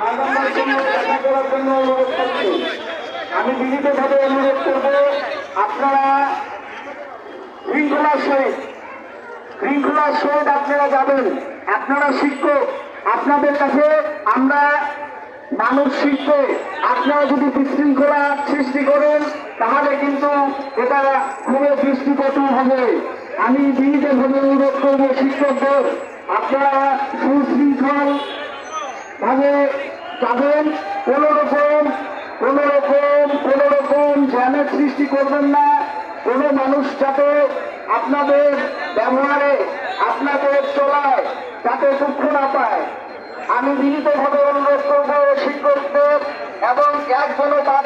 আমার জন্য দেখা করার জন্য অনুরোধ করছি। আমি বিনীতভাবে অনুরোধ করব, আপনারা শৃঙ্খলার সহিত আপনারা যাবেন। আপনারা শিক্ষক, আপনাদের কাছে আমরা মানুষ শিখবে। আপনারা যদি বিশৃঙ্খলা সৃষ্টি করেন তাহলে কিন্তু এটা খুবই দৃষ্টিকটু হবে। আমি বিনীতভাবে অনুরোধ করবো শিক্ষকদের, আপনারা সুশৃঙ্খল ভাবে যাবেন। কোন রকম জ্ঞানের সৃষ্টি করবেন না। কোনো মানুষ যাতে আপনাদের ব্যবহারে, আপনাদের চলায় যাতে দুঃখ না পায়, আমি বিনীতভাবে অনুরোধ করবো শিক্ষকদের। এবং একজনও বাদ